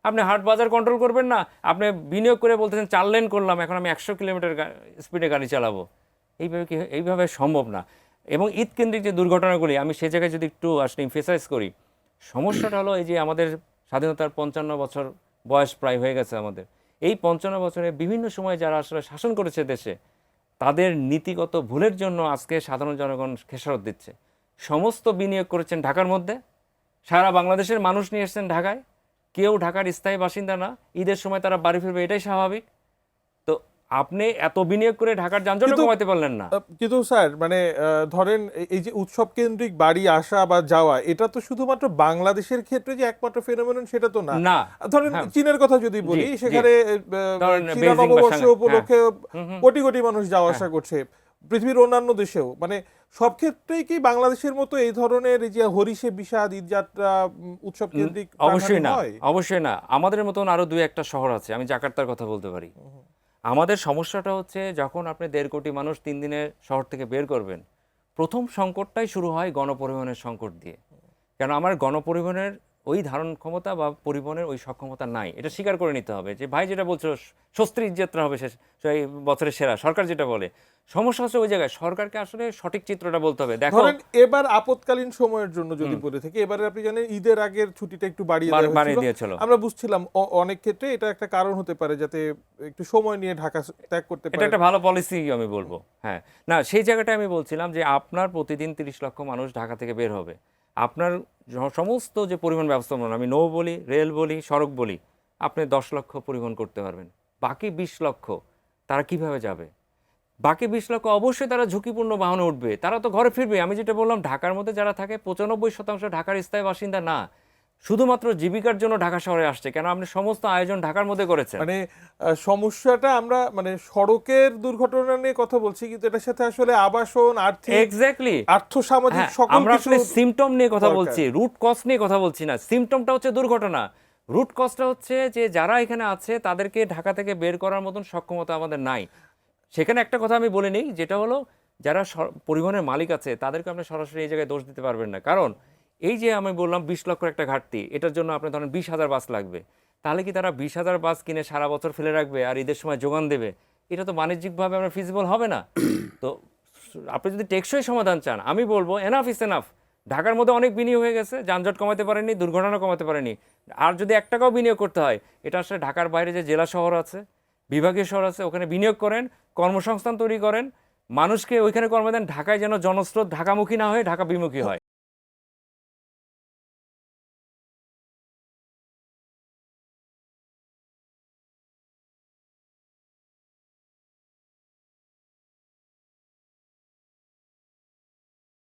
আপনি হাট বাজার কন্ট্রোল করবেন না, আপনি বিনিয়োগ করে বলতেছেন 4 লেন করলাম, এখন আমি 100 কিলোমিটার স্পিডে গাড়ি চালাবো। এইভাবে সম্ভব না। এবং ঈদ কেন্দ্রিক যে দুর্ঘটনাগুলি, আমি সে জায়গায় যদি একটু আসলে ইমফেসাইজ করি, সমস্যাটা হলো এই যে আমাদের স্বাধীনতার 55 বছর বয়স প্রায় হয়ে গেছে আমাদের। এই 55 বছরে বিভিন্ন সময় যারা আসলে শাসন করেছে দেশে, তাদের নীতিগত ভুলের জন্য আজকে সাধারণ জনগণ খেসারত দিচ্ছে। সমস্ত বিনিয়োগ করেছেন ঢাকার মধ্যে, সারা বাংলাদেশের মানুষ নিয়ে এসেছেন ঢাকায়, কেউ ঢাকার স্থায়ী বাসিন্দা না, ঈদের সময় তারা বাড়ি ফিরবে এটাই স্বাভাবিক। তো আপনি এত বিনিয়োগ করে ঢাকার যানজট কমাতে পারলেন না। কিন্তু স্যার মানে ধরেন এই যে উৎসব কেন্দ্রিক বাড়ি আসা বা যাওয়া, এটা তো শুধুমাত্র বাংলাদেশের ক্ষেত্রে যে একমাত্র ফেনোমেনন সেটা তো না। ধরেন চীনের কথা যদি বলি, সেখানে চীনা নববর্ষ উপলক্ষে কোটি কোটি মানুষ যাওয়া আসা করছে, পৃথিবীর অন্যান্য দেশেও। মানে সব ক্ষেত্রেই কি বাংলাদেশের মতো এই ধরনের এই যে হরিষে বিষাদ ঈদযাত্রা উৎসব কেন্দ্রিক? অবশ্যই না, অবশ্যই না। আমাদের মতন আরো 2-1টা শহর আছে, আমি জাকার্তার কথা বলতে পারি। আমাদের সমস্যাটা হচ্ছে যখন আপনি 1.5 কোটি মানুষ 3 দিনে শহর থেকে বের করবেন, প্রথম সংকটটাই শুরু হয় গণপরিবহনের সংকট দিয়ে। কারণ আমার গণপরিবহনের ওই ধারণ ক্ষমতা বা পরিবহনের ওই সক্ষমতা নাই, এটা স্বীকার করে নিতে হবে। যে ভাই যেটা বলছো স্বস্তির ঈদযাত্রা হবে সেই বছরের সেরা, সরকার যেটা বলে, সমস্যা হচ্ছে ওই জায়গায় সরকারকে আসলে সঠিক চিত্রটা বলতে হবে। দেখো এবার আপৎকালীন সময়ের জন্য যদি বলে থাকি, এবারে আপনি জানেন ঈদের আগের ছুটিটা একটু বাড়িয়ে দিয়েছিল। আমরা বুঝছিলাম অনেক ক্ষেত্রে এটা একটা কারণ হতে পারে যাতে একটু সময় নিয়ে ঢাকা ত্যাগ করতে পারে। এটা একটা ভালো পলিসি আমি বলবো। হ্যাঁ, না সেই জায়গাটা আমি বলছিলাম যে আপনার প্রতিদিন 30 লক্ষ মানুষ ঢাকা থেকে বের হবে, আপনার সমস্ত যে পরিবহন ব্যবস্থাপনা, আমি নৌ বলি, রেল বলি, সড়ক বলি, আপনি 10 লক্ষ পরিবহন করতে পারবেন। বাকি 20 লক্ষ তারা কিভাবে যাবে? বাকি 20 লক্ষ অবশ্যই তারা ঝুঁকিপূর্ণ বাহনে উঠবে, তারা তো ঘরে ফিরবে। আমি যেটা বললাম, ঢাকার মধ্যে যারা থাকে 95% ঢাকার স্থায়ী বাসিন্দা না, শুধুমাত্র জীবিকার জন্য ঢাকা শহরে আসছে। কেন? আপনি সমস্ত আয়োজন ঢাকার মধ্যে করেছেন। মানে সমস্যাটা আমরা মানে সড়কের দুর্ঘটনা নিয়ে কথা বলছি, কিন্তু এটার সাথে আসলে আবাসন, আর্থিক, এক্স্যাক্টলি আর্থসামাজিক সকল আমরা আসলে সিম্পটম নিয়ে কথা দরকার। বলছি, রুট কজ নিয়ে কথা বলছি না। সিম্পটমটা হচ্ছে দুর্ঘটনা, রুট কজটা হচ্ছে যে যারা এখানে আছে তাদেরকে ঢাকা থেকে বের করার মতন সক্ষমতা আমাদের নাই। সেখানে একটা কথা আমি বলে নিই, যেটা হলো যারা পরিবহনের মালিক আছে তাদেরকে আপনি সরাসরি এই জায়গায় দোষ দিতে পারবেন না। কারণ এই যে আমি বললাম 20 লক্ষের একটা ঘাটতি, এটার জন্য আপনি ধরেন 20,000 বাস লাগবে। তাহলে কি তারা 20,000 বাস কিনে সারা বছর ফেলে রাখবে আর ঈদের সময় যোগান দেবে? এটা তো বাণিজ্যিকভাবে আমরা ফিজিবল হবে না। তো আপনি যদি টেকসই সমাধান চান, আমি বলবো এনাফ ইস এনাফ। ঢাকার মধ্যে অনেক বিনিয়োগ হয়ে গেছে, যানজট কমাতে পারেনি, দুর্ঘটনা কমাতে পারেনি। আর যদি 1 টাকাও বিনিয়োগ করতে হয়, এটা আসলে ঢাকার বাইরে যে জেলা শহর আছে, বিভাগীয় শহর আছে, ওখানে বিনিয়োগ করেন, কর্মসংস্থান তৈরি করেন, মানুষকে ওইখানে কর্ম দেন। ঢাকায় যেন জনস্রোত ঢাকামুখী না হয়ে ঢাকা বিমুখী হয়।